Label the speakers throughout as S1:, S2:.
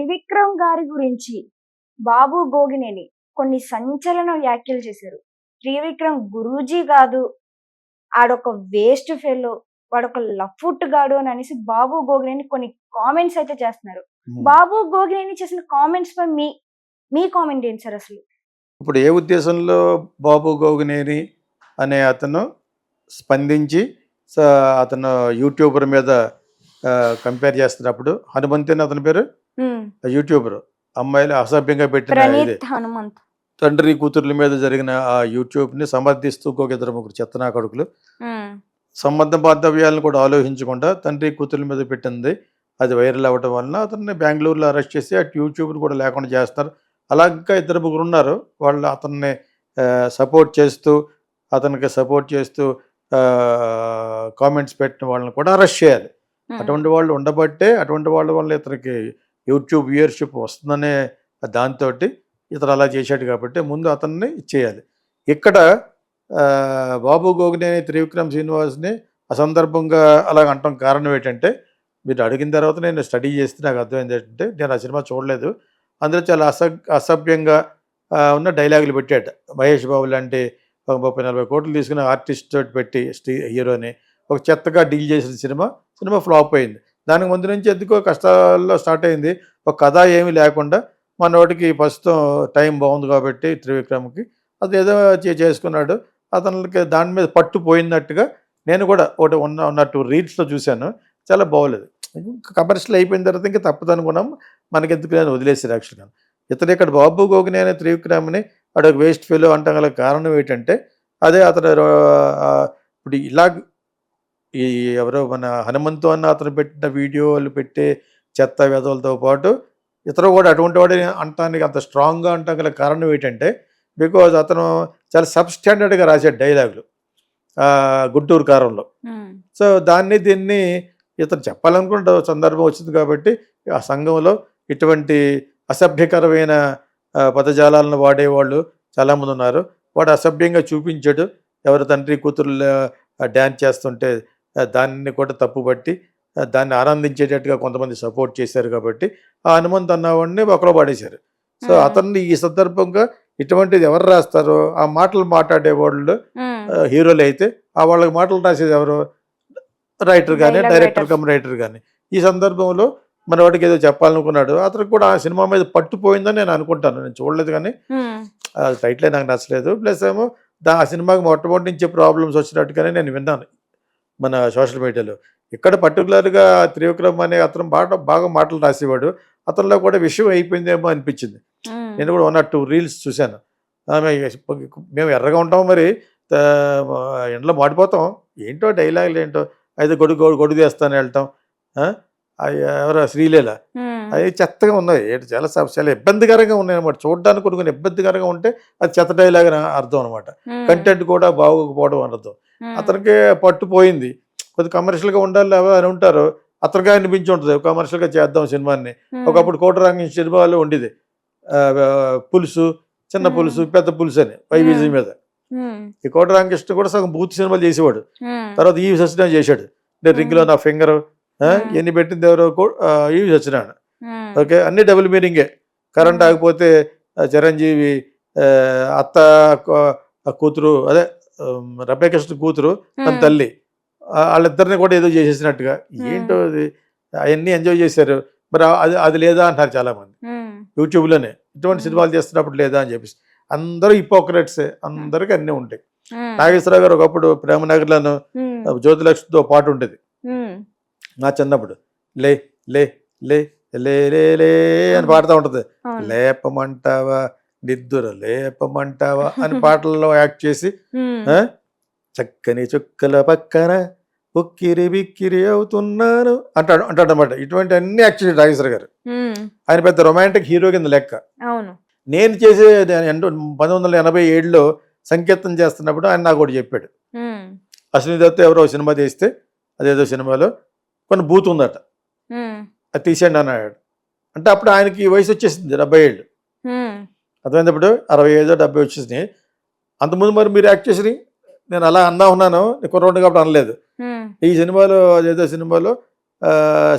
S1: త్రివిక్రమ్ గారి గురించి బాబు గోగినేని కొన్ని సంచలన వ్యాఖ్యలు చేశారు. త్రివిక్రమ్ గురూజీ కాదు, ఆడొక వేస్ట్ ఫెలో, వాడొక లఫుట్ గాడు అని అనేసి బాబు గోగినేని కొన్ని కామెంట్స్ అయితే చేస్తున్నారు. బాబు గోగినేని చేసిన కామెంట్స్ పై మీ కామెంట్ ఏంటి సార్ అసలు?
S2: ఇప్పుడు ఏ ఉద్దేశంలో బాబు గోగినేని అనే అతను స్పందించి అతను యూట్యూబర్ మీద కంపేర్ చేస్తున్నప్పుడు, హనుమంతేని అతని పేరు, యూట్యూబర్, అమ్మాయిలు అసభ్యంగా పెట్టిన తండ్రి కూతుర్ల మీద జరిగిన ఆ యూట్యూబ్ని సమర్థిస్తూ ఇంకొక ఇద్దరు ముగ్గురు చెత్తనా కొడుకులు సంబంధ బాంధవ్యాలను కూడా ఆలోచించకుండా తండ్రి కూతుర్ల మీద పెట్టింది అది వైరల్ అవ్వడం వలన అతన్ని బెంగళూరులో అరెస్ట్ చేసి అటు యూట్యూబ్ని కూడా లేకుండా చేస్తారు. అలాగా ఇద్దరు ముగ్గురు ఉన్నారు. వాళ్ళు అతన్ని సపోర్ట్ చేస్తూ కామెంట్స్ పెట్టిన వాళ్ళని కూడా అరెస్ట్ చేయాలి. అటువంటి వాళ్ళు ఉండబట్టే అటువంటి వాళ్ళ వల్ల ఇతనికి యూట్యూబ్ వ్యూయర్షిప్ వస్తుందనే దాంతో ఇతను అలా చేశాడు. కాబట్టి ముందు అతన్ని ఇచ్చేయాలి. ఇక్కడ బాబు గోగినేని త్రివిక్రమ్ శ్రీనివాస్ని ఆ సందర్భంగా అలాగ అంటాం కారణం ఏంటంటే, మీరు అడిగిన తర్వాత నేను స్టడీ చేస్తే నాకు అర్థమైంది ఏంటంటే, నేను ఆ సినిమా చూడలేదు. అందులో చాలా అసభ్యంగా ఉన్న డైలాగులు పెట్టాడు. మహేష్ బాబు లాంటి 30-40 కోట్లు తీసుకుని ఆర్టిస్ట్ తోటి పెట్టి హీరోని ఒక చెత్తగా డీల్ చేసిన సినిమా ఫ్లాప్ అయింది. దానికి ముందు నుంచి ఎందుకో కష్టాల్లో స్టార్ట్ అయింది. ఒక కథ ఏమీ లేకుండా మనోడికి ప్రస్తుతం టైం బాగుంది కాబట్టి త్రివిక్రమ్కి అది ఏదో చేసుకున్నాడు. అతనికి దాని మీద పట్టు పోయినట్టుగా నేను కూడా ఒకటి ఉన్నట్టు రీల్స్లో చూశాను. చాలా బాగోలేదు. ఇంకా కమర్షియల్ అయిపోయిన తర్వాత ఇంకా తప్పదు అనుకున్నాం. మనకి ఎందుకు నేను వదిలేసారు యాక్చువల్గా. ఇతను ఇక్కడ బాబు గోగినేని త్రివిక్రమ్ని అదొక వేస్ట్ ఫెలో అంటాం గల కారణం ఏంటంటే, అదే అతను ఇప్పుడు ఈ ఎవరో మన హనుమంతు అన్న అతను పెట్టిన వీడియోలు పెట్టే చెత్త వెధవలతో పాటు ఇతరు కూడా అటువంటి వాడి అంటానికి అంత స్ట్రాంగ్గా అంటాం గల కారణం ఏంటంటే, బికాజ్ అతను చాలా సబ్స్టాండర్డ్గా రాశాడు డైలాగులు గుంటూరు కారంలో. సో దీన్ని ఇతను చెప్పాలనుకుంటే సందర్భం వచ్చింది కాబట్టి ఆ సంఘంలో ఇటువంటి అసభ్యకరమైన పదజాలాలను వాడేవాళ్ళు చాలామంది ఉన్నారు. వాడు అసభ్యంగా చూపించాడు. ఎవరు తండ్రి కూతురు డ్యాన్స్ చేస్తుంటే దాన్ని కూడా తప్పుపట్టి దాన్ని ఆనందించేటట్టుగా కొంతమంది సపోర్ట్ చేశారు. కాబట్టి ఆ హనుమంత్ అన్నవాడిని ఒకరు పాడేశారు. సో అతన్ని ఈ సందర్భంగా ఇటువంటిది ఎవరు రాస్తారో ఆ మాటలు మాట్లాడేవాళ్ళు హీరోలు అయితే ఆ వాళ్ళకి మాటలు రాసేది ఎవరు? రైటర్ కానీ, డైరెక్టర్ కమ్ రైటర్ కానీ. ఈ సందర్భంలో మన వాడికి ఏదో చెప్పాలనుకున్నాడు. అతనికి కూడా ఆ సినిమా మీద పట్టుపోయిందని నేను అనుకుంటాను. నేను చూడలేదు కానీ టైటిలే నాకు నచ్చలేదు. ప్లస్ ఏమో ఆ సినిమాకి మొట్టమొదటి నుంచి ప్రాబ్లమ్స్ వచ్చినట్టుగానే నేను విన్నాను మన సోషల్ మీడియాలో. ఇక్కడ పర్టికులర్గా త్రివిక్రమ్ అనే అతను బాగా మాటలు రాసేవాడు. అతనిలో కూడా విషయం అయిపోయిందేమో అనిపించింది. నేను కూడా 1 or 2 రీల్స్ చూశాను. మేము ఎర్రగా ఉంటాం, మరి ఎండలో మాడిపోతాం, ఏంటో డైలాగులు ఏంటో, అయితే గొడుగు వేస్తాను వెళ్తాం, ఎవరో శ్రీలీల, అవి చెత్తగా ఉన్నాయి. చాలా ఇబ్బందికరంగా ఉన్నాయి అనమాట. చూడడానికి కొన్ని ఇబ్బందికరంగా ఉంటే అది చెత్త డైలాగ్ అని అర్థం అనమాట. కంటెంట్ కూడా బాగోకపోవడం అని అర్థం. అతనికి పట్టుపోయింది. కొద్ది కమర్షియల్గా ఉండాలి అని ఉంటారు. అతనిగా అనిపించి ఉంటుంది కమర్షియల్గా చేద్దాం సినిమాని. ఒకప్పుడు కోటరంగ సినిమాలో ఉండేది పులుసు, చిన్న పులుసు, పెద్ద పులుసు అని వైవిజీ మీద. ఈ కోటరామకృష్ణ కూడా సగం బూత్ సినిమాలు చేసేవాడు. తర్వాత ఈ సత్యనారాయణ చేశాడు. రింగ్లో నా ఫింగర్ ఎన్ని పెట్టింది ఎవరో ఈ సత్యనారాయణ. ఓకే, అన్ని డబుల్ మీనింగే. కరెంట్ ఆగిపోతే చిరంజీవి అత్త కూతురు, అదే రమ్యకృష్ణ కూతురు తన తల్లి, వాళ్ళిద్దరిని కూడా ఏదో చేసేసినట్టుగా ఏంటో అది అవన్నీ ఎంజాయ్ చేశారు. మరి అది లేదా అంటారు చాలామంది యూట్యూబ్లోనే. ఇటువంటి సినిమాలు చేస్తున్నప్పుడు లేదా అని చెప్పేసి. అందరూ హిపోక్రెట్సే, అందరికీ అన్నీ ఉంటాయి. నాగేశ్వరరావు గారు ఒకప్పుడు ప్రేమనగర్లను జ్యోతిలక్ష్మితో పాటు ఉండేది నా చిన్నప్పుడు. లే లే లే లే లే లే అని పాడుతూ ఉంటుంది. లేపమంటావా నిద్దుర లేపమంటావా అని పాటల్లో యాక్ట్ చేసి చక్కని చుక్కల పక్కన ఉక్కిరి బిక్కిరి అవుతున్నాను అంటాడు అనమాట. ఇటువంటి అన్ని యాక్ట్ చేశాడు నాగేశ్వర గారు. ఆయన పెద్ద రొమాంటిక్ హీరో కింద లెక్క. నేను చేసే 1987లో సంకీర్తన చేస్తున్నప్పుడు ఆయన నాకు కూడా చెప్పాడు. అశ్విని దత్ ఎవరో సినిమా చేస్తే అదేదో సినిమాలో కొన్ని బూత్ ఉందట, అది తీసేయండి అన్నాడు. అంటే అప్పుడు ఆయనకి వయసు వచ్చేసింది 70 ఏళ్ళు. అర్థమైనప్పుడు 65, 70 వచ్చేసినాయి. అంతకుముందు మరి మీరు యాక్ట్ చేసి నేను అలా అన్నా ఉన్నాను, కుర్రోడ్డు కాబట్టి అనలేదు. ఈ సినిమాలో అదేదో సినిమాలో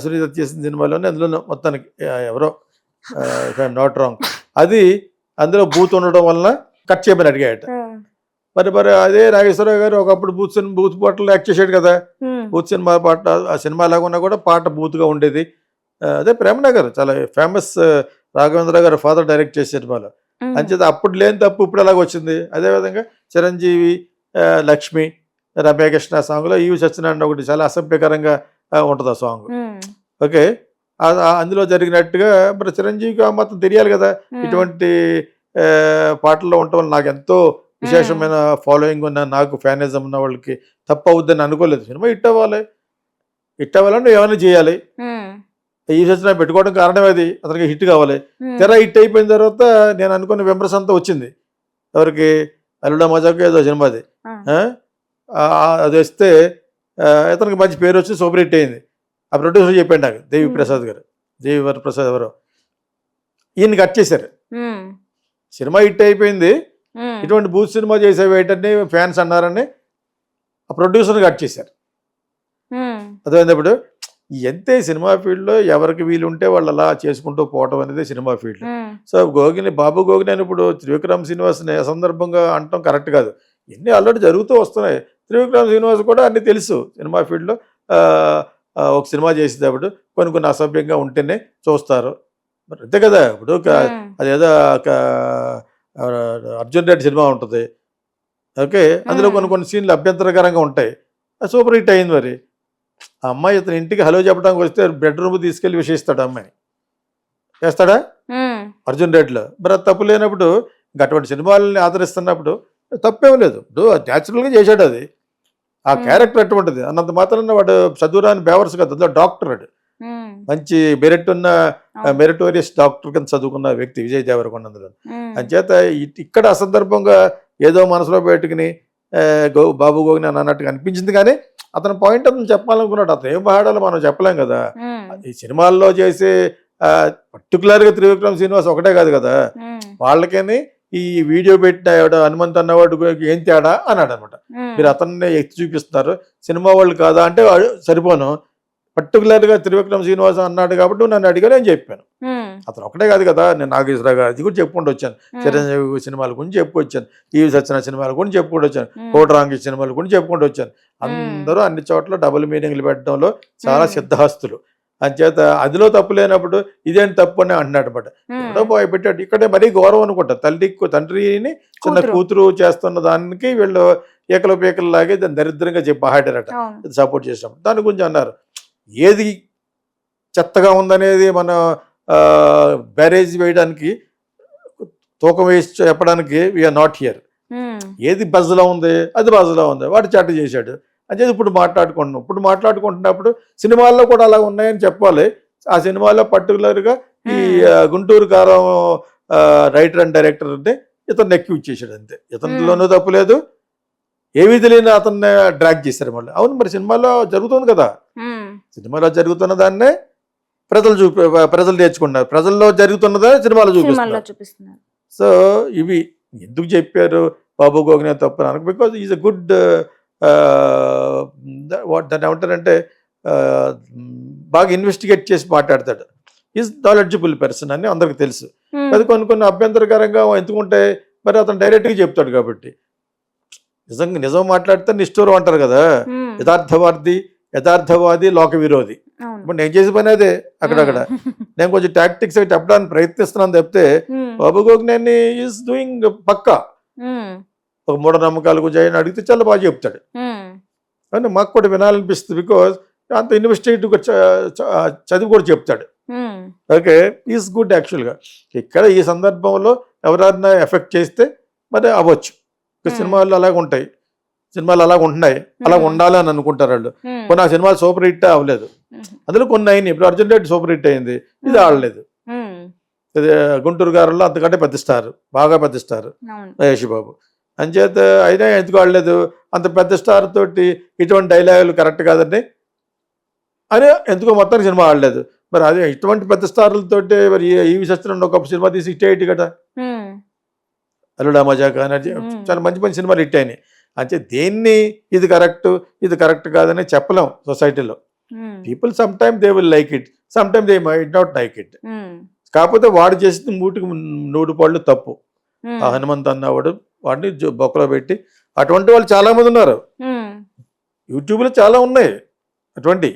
S2: సునీత చేసిన సినిమాలోనే అందులో మొత్తానికి ఎవరో నాట్ రాంగ్. అది అందులో బూత్ ఉండడం వలన కట్ చేయమని అడిగాయట. మరి అదే నాగేశ్వరరావు గారు ఒకప్పుడు బూత్ పాటలు యాక్ట్ చేశాడు కదా. బూత్ సినిమా పాట, ఆ సినిమా లాగున్నా కూడా పాట బూత్గా ఉండేది. అదే ప్రేమనగర్ చాలా ఫేమస్, రాఘవేంద్ర గారు ఫాదర్ డైరెక్ట్ చేసే సినిమాలో. అంచేత అప్పుడు లేని తప్పు ఇప్పుడు అలాగ వచ్చింది. అదేవిధంగా చిరంజీవి, లక్ష్మి, రమ్యకృష్ణ సాంగ్లో ఈవి సత్యనారాయణ ఒకటి చాలా అసభ్యకరంగా ఉంటుంది ఆ సాంగ్. ఓకే, అందులో జరిగినట్టుగా మరి చిరంజీవికి ఆ మాత్రం తెలియాలి కదా. ఇటువంటి పాటల్లో ఉండటం వల్ల నాకు ఎంతో విశేషమైన ఫాలోయింగ్ ఉన్న, నాకు ఫ్యానిజం ఉన్న వాళ్ళకి తప్పు అవుద్దని అనుకోలేదు. సినిమా హిట్ అవ్వాలంటే ఏమైనా చేయాలి. ఈ సత్యనారాయణ పెట్టుకోవడం కారణం అది, అతనికి హిట్ కావాలి. తెర హిట్ అయిపోయిన తర్వాత నేను అనుకున్న విమర్శ అంతా వచ్చింది. ఎవరికి? అల్లుడా మజాకు ఏదో సినిమాది. అది వస్తే ఇతనికి మంచి పేరు వచ్చి సూపర్ హిట్ అయింది. ఆ ప్రొడ్యూసర్ చెప్పాడు నాకు, దేవి ప్రసాద్ గారు, దేవి వరప్రసాద్ ఎవరో, ఈయన్ని కట్ చేశారు. సినిమా హిట్ అయిపోయింది, ఇటువంటి బూత్ సినిమా చేసేవి ఏంటని ఫ్యాన్స్ అన్నారని ఆ ప్రొడ్యూసర్ని కట్ చేశారు. అదేప్పుడు ఎంతే సినిమా ఫీల్డ్లో ఎవరికి వీలుంటే వాళ్ళు అలా చేసుకుంటూ పోవటం అనేది సినిమా ఫీల్డ్. సో బాబు గోగిని అని ఇప్పుడు త్రివిక్రమ్ శ్రీనివాస్ని సందర్భంగా అనటం కరెక్ట్ కాదు. ఎన్ని ఆల్రెడీ జరుగుతూ వస్తున్నాయి. త్రివిక్రమ్ శ్రీనివాస్ కూడా అన్ని తెలుసు. సినిమా ఫీల్డ్లో ఒక సినిమా చేసేటప్పుడు కొన్ని అసభ్యంగా ఉంటేనే చూస్తారు. మరి అంతే కదా. ఇప్పుడు అదేదో అర్జున్ రెడ్డి సినిమా ఉంటుంది. ఓకే, అందులో కొన్ని సీన్లు అభ్యంతరకరంగా ఉంటాయి. సూపర్ హిట్ అయింది. మరి ఆ అమ్మాయి ఇతను ఇంటికి హలో చెప్పడానికి వస్తే బెడ్రూమ్ తీసుకెళ్ళి విషయిస్తాడు. అమ్మాయిని చేస్తాడా అర్జున్ రెడ్డిలో? మరి అది తప్పు లేనప్పుడు, అటువంటి సినిమాలని ఆదరిస్తున్నప్పుడు తప్పేం లేదు. ఇప్పుడు న్యాచురల్గా చేశాడు. అది ఆ క్యారెక్టర్ అటువంటిది. అన్నంత మాత్రాన వాడు చదువురాని బేవర్స్ కదా. అందులో డాక్టర్, వాడు మంచి మెరిటోరియస్ డాక్టర్ కింద చదువుకున్న వ్యక్తి విజయ్ దేవరకొండ. అందులో అంచేత ఇక్కడ అసందర్భంగా ఏదో మనసులో పెట్టుకుని బాబు గోగిని అన్నట్టుగా అనిపించింది. కానీ అతని పాయింట్ అతను చెప్పాలనుకున్నాడు. అతను ఏం పాడాలో మనం చెప్పలేం కదా. ఈ సినిమాల్లో చేసే పర్టికులర్గా త్రివిక్రమ్ శ్రీనివాస్ ఒకటే కాదు కదా, వాళ్ళకేని ఈ వీడియో పెట్టిన హనుమంత్ అన్నవాడు ఏం తేడా అన్నాడు అనమాట. మీరు అతన్ని ఎత్తి చూపిస్తున్నారు, సినిమా వాళ్ళు కాదా అంటే సరిపోను. పర్టికులర్గా త్రివిక్రమ్ శ్రీనివాస్ అన్నాడు కాబట్టి నన్ను అడిగా, నేను చెప్పాను. అతను ఒకటే కాదు కదా, నేను నాగేశ్వరరావు గారి కూడా చెప్పుకుంటూ వచ్చాను, చిరంజీవి సినిమాల గురించి చెప్పుకొచ్చాను, ఈవి సత్యనారాయణ సినిమాల గురించి చెప్పుకుంటూ వచ్చాను, కోటరాంగి సినిమాల గురించి చెప్పుకుంటూ వచ్చాను. అందరూ అన్ని చోట్ల డబుల్ మీనింగ్లు పెట్టడంలో చాలా సిద్ధహస్తులు. అంచేత అదిలో తప్పు లేనప్పుడు ఇదేంటి తప్పు అని అంటున్నాడు అనమాట. ఎక్కడో పోయి పెట్టాడు. ఇక్కడే మరీ గౌరవం అనుకుంటా. తండ్రిని చిన్న కూతురు చేస్తున్న దానికి వీళ్ళు ఏకల పేకలు లాగే దాన్ని దరిద్రంగా చెప్పి ఆడారట సపోర్ట్ చేసినప్పుడు. దాని గురించి అన్నారు. ఏది చెత్తగా ఉందనేది మన బ్యారేజ్ వేయడానికి, తూకం వేసి చెప్పడానికి వీఆర్ నాట్ హియర్. ఏది బజ్లో ఉంది అది బజ్లో ఉంది, వాడు చెడ్డ చేశాడు అని చెప్పి ఇప్పుడు మాట్లాడుకుంటున్నప్పుడు సినిమాల్లో కూడా అలా ఉన్నాయని చెప్పాలి. ఆ సినిమాలో పర్టికులర్గా ఈ గుంటూరు కారం రైటర్ అండ్ డైరెక్టర్ అంటే ఇతను ఎక్యూజ్ చేశాడు అంతే. ఇతనిలోనూ తప్పు లేదు, ఏమీ తెలియని అతన్ని డ్రాగ్ చేశారు మళ్ళీ. అవును, మరి సినిమాలో జరుగుతుంది కదా, సినిమాలో జరుగుతున్న దాన్నే ప్రజలు నేర్చుకుంటున్నారు, ప్రజల్లో జరుగుతున్నదే సినిమాలో చూపిస్తున్నారు. సో ఇవి ఎందుకు చెప్పారు బాబు గోగినే తప్పు అనకు, బికాజ్ ఈజ్ అ గుడ్ దాన్ని ఏమంటారంటే బాగా ఇన్వెస్టిగేట్ చేసి మాట్లాడతాడు. ఈజ్ నాలెడ్జబుల్ పర్సన్ అని అందరికి తెలుసు. అది కొన్ని అభ్యంతరకరంగా ఎందుకుంటే మరి అతను డైరెక్ట్గా చెప్తాడు కాబట్టి. నిజం మాట్లాడితే నిష్ఠూరం అంటారు కదా, యథార్థవాది లోక విరోధి. ఇప్పుడు నేను చేసే పని అదే. అక్కడక్కడ నేను కొంచెం టాక్టిక్స్ చెప్పడానికి ప్రయత్నిస్తున్నాను తప్పితే బాబు గోగినేని ఈజ్ డూయింగ్ పక్కా. ఒక మూఢనమ్మకాల గురించి ఆయన అడిగితే చాలా బాగా చెప్తాడు. కానీ మాకు కూడా వినాలనిపిస్తుంది, బికాజ్ అంత ఇన్వెస్టిగేటివ్గా చదివి కూడా చెప్తాడు. Okay, is good. యాక్చువల్గా ఇక్కడ ఈ సందర్భంలో ఎవరైనా ఎఫెక్ట్ చేస్తే మరి అవ్వచ్చు. సినిమాలు అలాగ ఉంటాయి, సినిమాలు అలాగ ఉంటున్నాయి, అలా ఉండాలి అని అనుకుంటారు వాళ్ళు. కొన్ని ఆ సినిమాలు సూపర్ హిట్ అవ్వలేదు, అందులో కొన్ని అయినాయి. ఇప్పుడు అర్జున్ రెడ్డి సూపర్ హిట్ అయింది, ఇది ఆడలేదు. గుంటూరు గారుల్లో అంతకంటే పెద్ద స్టార్, బాగా పెద్ద స్టార్ మహేష్ బాబు. అంచేత అయినా ఎందుకు ఆడలేదు, అంత పెద్ద స్టార్ తోటి ఇటువంటి డైలాగులు కరెక్ట్ కాదండి అని ఎందుకో మొత్తానికి సినిమా ఆడలేదు. మరి అదే ఇటువంటి పెద్ద స్టార్లతోటి మరి ఈవి సత్యనారాయణ ఒక సినిమా తీసి హిట్ అయ్యేటి కదా, అల్లుడా మజాక్ అనేది చాలా మంచి సినిమాలు హిట్ అయినాయి. అంటే దేన్ని ఇది కరెక్ట్ కాదని చెప్పలేం సొసైటీలో. People some time they will like it, some time they might not like it. కాకపోతే వాడు చేసింది మూటికి 100 పళ్ళు తప్పు.
S1: ఉమ్,
S2: ఆ హనుమంత్ అన్నవాడు వాడిని బొక్కలో పెట్టి అటువంటి వాళ్ళు చాలా మంది ఉన్నారు.
S1: ఉమ్,
S2: యూట్యూబ్లో చాలా ఉన్నాయి అటువంటి,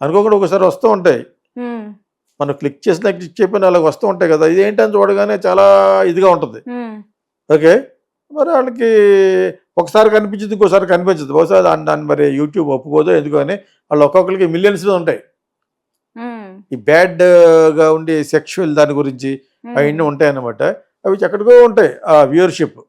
S2: అనుకోకుండా ఒకసారి వస్తూ ఉంటాయి.
S1: ఉమ్,
S2: మనం క్లిక్ చేయకపోయినా అలాగ వస్తూ ఉంటాయి కదా, ఇదేంటని చూడగానే చాలా ఇదిగా ఉంటుంది.
S1: ఉమ్,
S2: ఓకే, మరి వాళ్ళకి ఒకసారి కనిపించింది ఇంకోసారి కనిపించదు. బహుశా దాన్ని మరి యూట్యూబ్ ఒప్పుకోదో ఎందుకు అని వాళ్ళు ఒక్కొక్కరికి మిలియన్స్లో ఉంటాయి.
S1: ఉమ్,
S2: ఈ బ్యాడ్గా ఉండే సెక్షువల్ దాని గురించి అవన్నీ
S1: ఉమ్.
S2: ఉంటాయి అన్నమాట. అవి ఎక్కడికో ఉంటాయి ఆ వ్యూవర్షిప్.